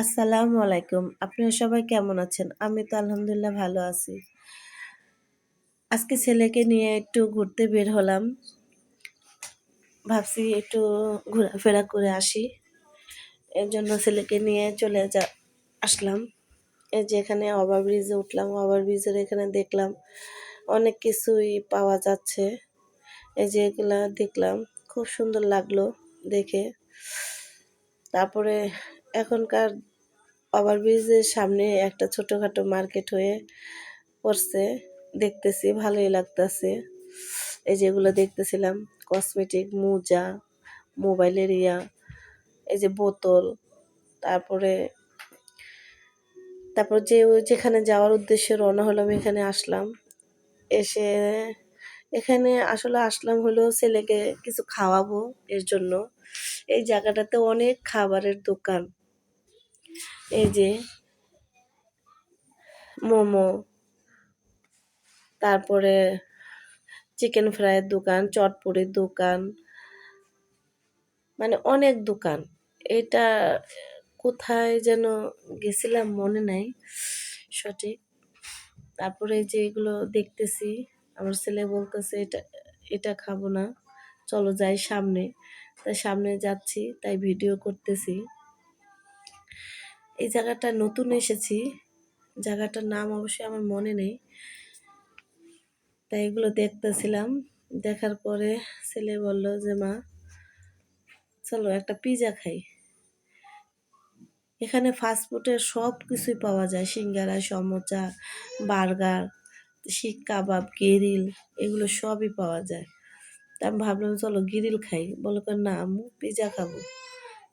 আসসালামু আলাইকুম। আপনারা সবাই কেমন আছেন? আমি তো আলহামদুলিল্লাহ ভালো আছি। আজকে ছেলেকে নিয়ে একটু ঘুরতে বের হলাম। ভাবছি একটু ঘোরাফেরা করে আসি। এর জন্য ছেলেকে নিয়ে আসলাম। এই যে এখানে ওভারব্রিজে উঠলাম। ওভারব্রিজের এখানে দেখলাম অনেক কিছুই পাওয়া যাচ্ছে। এই যে এগুলা দেখলাম খুব সুন্দর লাগলো দেখে। তারপরে এখনকার ওভারব্রিজের সামনে একটা ছোটখাটো মার্কেট হয়ে পড়ছে, দেখতেছি ভালোই লাগতেছে। এই যেগুলো দেখতেছিলাম কসমেটিক, মোজা, মোবাইলের এই যে বোতল, তারপরে তারপর যেখানে যাওয়ার উদ্দেশ্যে রওনা হলাম এখানে আসলাম। এসে এখানে আসলে আসলাম হলো ছেলেকে কিছু খাওয়াবো এর জন্য। এই জায়গাটাতে অনেক খাবারের দোকান। এই যে মোমো, তারপরে চিকেন ফ্রাইয়ের দোকান, চটপটির দোকান, মানে অনেক দোকান। এটা কোথায় যেন গেছিলাম মনে নাই সঠিক। তারপরে যে এগুলো দেখতেছি, আমার ছেলে বলতেছে এটা এটা খাবো না, চলো যাই সামনে। তাই সামনে যাচ্ছি, তাই ভিডিও করতেছি। এই জায়গাটা নতুন এসেছি, জায়গাটার নাম অবশ্যই আমার মনে নেই। তাই এগুলো দেখতেছিলাম। দেখার পরে ছেলে বলল যে মা চলো একটা পিজা খাই। এখানে ফাস্টফুডের সব কিছুই পাওয়া যায়, সিঙ্গারা, সমোসা, বার্গার, শিক কাবাব, গ্রিল, এগুলো সবই পাওয়া যায়। তা আমি ভাবলাম চলো গ্রিল খাই, বলো না আম্মু পিজা খাবো।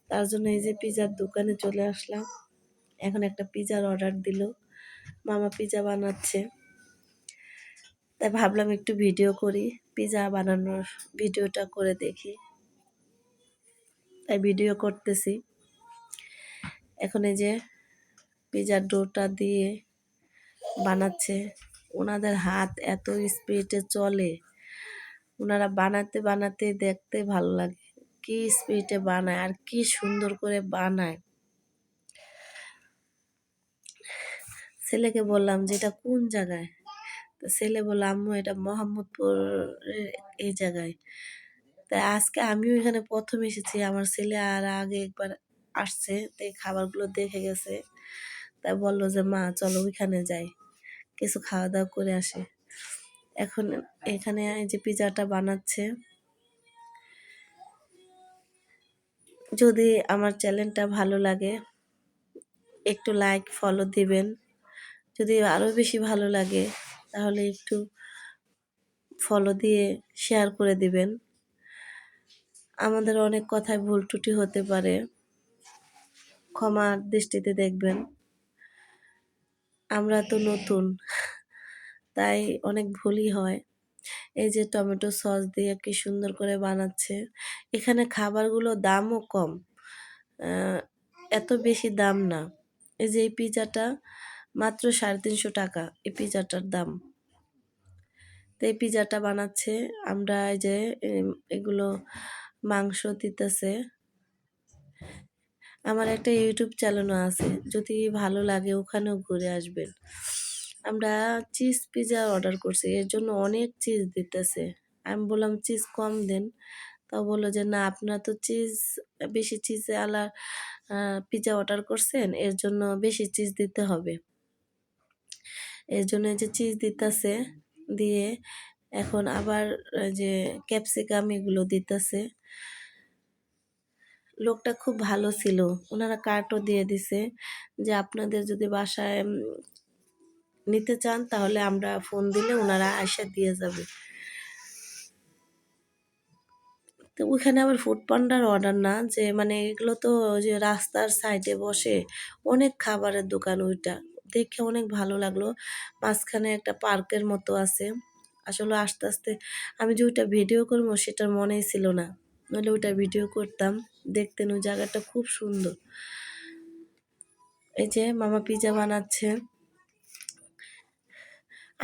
তার জন্য এই যে পিজার দোকানে চলে আসলাম। এখন একটা পিজার অর্ডার দিল, মামা পিজা বানাচ্ছে। তাই ভাবলাম একটু ভিডিও করি, পিজা বানানোর ভিডিওটা করে দেখি, তাই ভিডিও করতেছি। এখন এই যে পিজার ডোটা দিয়ে বানাচ্ছে। ওনাদের হাত এত স্পিডে চলে, ওনারা বানাতে বানাতে দেখতে ভালো লাগে, কি স্পিডে বানায় আর কি সুন্দর করে বানায়। ছেলেকে বললাম যে এটা কোন জায়গায়, তো ছেলে বলল আম্মু এটা মোহাম্মদপুর এই জায়গায়। তাই আজকে আমিও এখানে প্রথম এসেছি, আমার ছেলে আর আগে একবার আসছে, তাই খাবারগুলো দেখে গেছে। তাই বললো যে মা চলো ওইখানে যাই, কিছু খাওয়া দাওয়া করে আসে। এখন এখানে এই যে পিজাটা বানাচ্ছে। যদি আমার চ্যানেলটা ভালো লাগে একটু লাইক ফলো দিবেন, যদি আরও বেশি ভালো লাগে তাহলে একটু ফলো দিয়ে শেয়ার করে দিবেন। আমাদের অনেক কথায় ভুল ত্রুটি হতে পারে, ক্ষমার দৃষ্টিতে দেখবেন। আমরা তো নতুন, তাই অনেক ভুলই হয়। এই যে টমেটো সস দিয়ে কি সুন্দর করে বানাচ্ছে। এখানে খাবারগুলো দামও কম, এত বেশি দাম না। এই যে এই পিজাটা মাত্র 350 টাকা এই পিজাটার দাম। তো এই পিজাটা বানাচ্ছে। আমরা এই যে এগুলো মাংস দিতেছে। আমার একটা ইউটিউব চ্যানেলও আছে, যদি ভালো লাগে ওখানেও ঘুরে আসবেন। আমরা চিজ পিজা অর্ডার করছি, এর জন্য অনেক চিজ দিতেছে। আমি বললাম চিজ কম দেন, তাও বললো যে না আপনারা তো বেশি চিজ আলা পিজা অর্ডার করছেন, এর জন্য বেশি চিজ দিতে হবে। এর জন্য যে চিজ দিতেছে, দিয়ে এখন আবার যে ক্যাপসিকাম এগুলো দিতেছে। লোকটা খুব ভালো ছিল, ওনারা কার্ডও দিয়ে দিছে যে আপনাদের যদি বাসায় নিতে চান তাহলে আমরা ফোন দিলে ওনারা এসে দিয়ে যাবে। তো ওইখানে আবার ফুড পান্ডার অর্ডার না, যে মানে এগুলো তো যে রাস্তার সাইডে বসে অনেক খাবারের দোকান, ওইটা দেখে অনেক ভালো লাগলো। মাঝখানে একটা পার্কের মতো আছে। আসলে আস্তে আস্তে আমি যে ওইটা ভিডিও করবো সেটার মনেই ছিল না, নাহলে ওইটা ভিডিও করতাম। দেখতেন ওই জায়গাটা খুব সুন্দর। এই যে মামা পিজা বানাচ্ছে।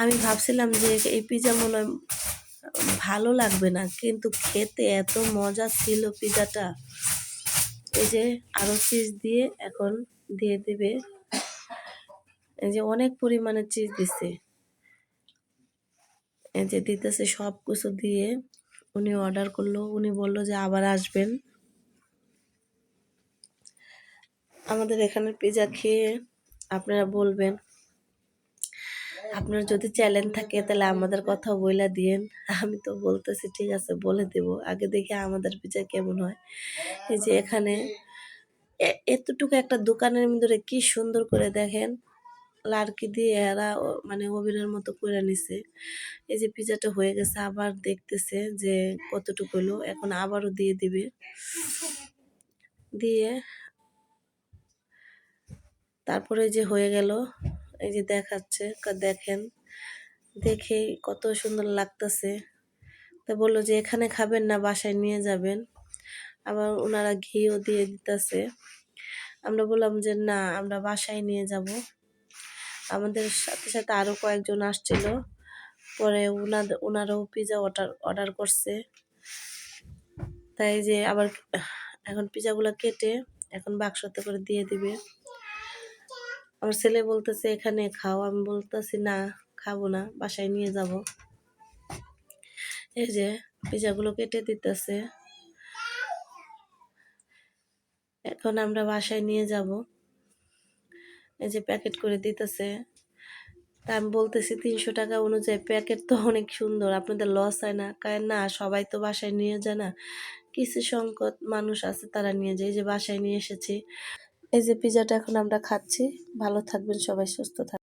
আমি ভাবছিলাম যে এই পিজা মনে হয় ভালো লাগবে না, কিন্তু খেতে এত মজা ছিল পিজাটা। এই যে আরো চিজ দিয়ে এখন দিয়ে দিবে। এই যে অনেক পরিমাণে চিজ দিছে, এই যে দিতেছে সব কিছু দিয়ে। উনি অর্ডার করলো, উনি বলল যে আবার আসবেন। আমাদের এখানের পিজা খেয়ে আপনারা বলবেন, আপনার যদি চ্যালেঞ্জ থাকে তাহলে আমাদের কথা বইলা দিয়েন। আমি তো বলতেছি ঠিক আছে বলে দেব, আগে দেখি আমাদের পিজা কেমন হয়। এই যে এখানে এতটুকু একটা দোকানের ভিতরে কি সুন্দর করে দেখেন লাড়কি দিয়ে এরা মানে ওভেনের মতো করে নিছে। এই যে পিজাটা হয়ে গেছে, আবার দেখতেছে যে কতটুকু হলো, এখন আবারও দিয়ে দিবে। দিয়ে তারপরে যে হয়ে গেল, এই যে দেখাচ্ছে, দেখেন দেখেই কত সুন্দর লাগতেছে। তা বললো যে এখানে খাবেন না বাসায় নিয়ে যাবেন। আবার ওনারা ঘিও দিয়ে দিতেছে। আমরা বললাম যে না, আমরা বাসায় নিয়ে যাব। আমাদের সাথে সাথে আরো কয়েকজন আসছিল, পরে ওনারাও পিজা অর্ডার করছে। তাই যে আবার এখন পিজাগুলো কেটে এখন বাক্সতে করে দিয়ে দিবে। আমার ছেলে বলতেছে এখানে খাও, আমি বলতেছি না খাবো না, বাসায় নিয়ে যাব। এই যে পিজাগুলো কেটে দিতেছে, এখন আমরা বাসায় নিয়ে যাব। এই যে প্যাকেট করে দিতেছে। তা আমি বলতেছি 300 টাকা অনুযায়ী প্যাকেট তো অনেক সুন্দর, আপনাদের লস হয় না? কারণ না, সবাই তো বাসায় নিয়ে যায় না, কিছু সংকট মানুষ আছে তারা নিয়ে যায়। এই যে বাসায় নিয়ে এসেছি। এই যে পিজাটা এখন আমরা খাচ্ছি। ভালো থাকবেন সবাই, সুস্থ থাকবেন।